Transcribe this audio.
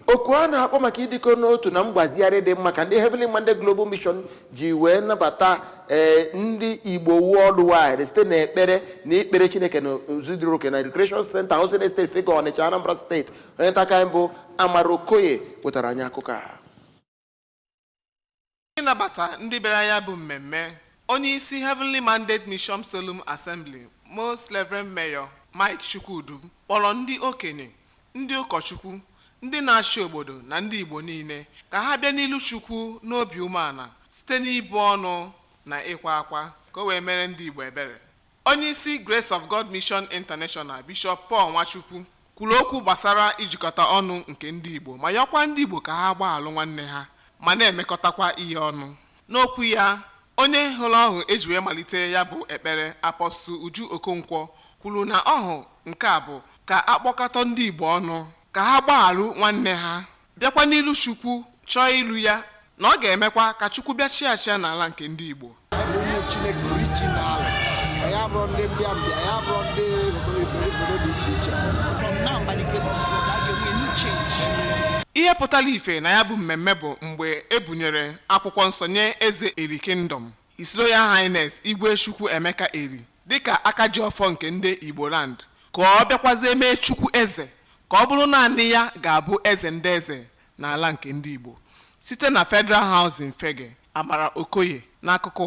oku a na-akpọ maka ịdịkọ n'otu na mgbazigharị dị mma ka ndị Heavenly Mandate Global Mission ji wee nabata ndị Igbo worldwide site na ekpere na ikpere Chineke na ozu dịrị oke na Recreation Center Housing Estate Figure Onitsha, Anambra State. Onye ntaka anyị bụ Amarokoye wetara anyị akụkọ a. Ịnabata ndị bịara ya bụ mmemme, onye isi Heavenly Mandate Mission Solemn Assembly Most Reverend Mayor Mike Chukwudu kpọrọ ndị okenye, ndị ụkọchukwu, ndị na-achị obodo na ndị Igbo niile ka ha bịa n'ilu Chukwu n'obi umeala site n'ibu ọnụ na ịkwa akwa ka o wee mere ndị Igbo ebere. Onye isi Grace of God Mission International Bishop Paul Nwachukwu kwuru okwu gbasara ijikọta ọnụ nke ndị Igbo ma yọkwa ndị Igbo ka ha gbaalụ nwanne ha ma na-emekọtakwa ihe ọnụ. N'okwu ya, onye hụrụ ọhụ eji wee malite ya bụ ekpere Apostle Uju Okonkwo kwuru na ọhụ nke a bụ ka akpọkọta ndị Igbo ọnụ ka ha gbagharụ nwanne ha bịakwa n'ilu Chukwu chọọ ilu ya na ọ ga-emekwa ka Chukwu bịa chịa n'ala nke ndị Igbo. Ụmụ Chineke original ya bụrụ ndị mbịambịa ya bụrụ ndị obodo dị iche iche. From now by the grace of God, I get a new change. Ihe pụtara ife na ya bụ mmemme bụ mgbe e bunyere akwụkwọ nsọ nye eze Eri Kingdom, His Royal Highness Igwe Chukwu Emeka Eri dịka aka ji ọfọ nke ndị Igbo land ka ọ bịakwazie mee Chukwu eze ka ọ bụrụ naanị ya ga-abụ eze ndị eze n'ala nke ndị Igbo site na Federal Housing Fege. Amara Okoye n'akụkọ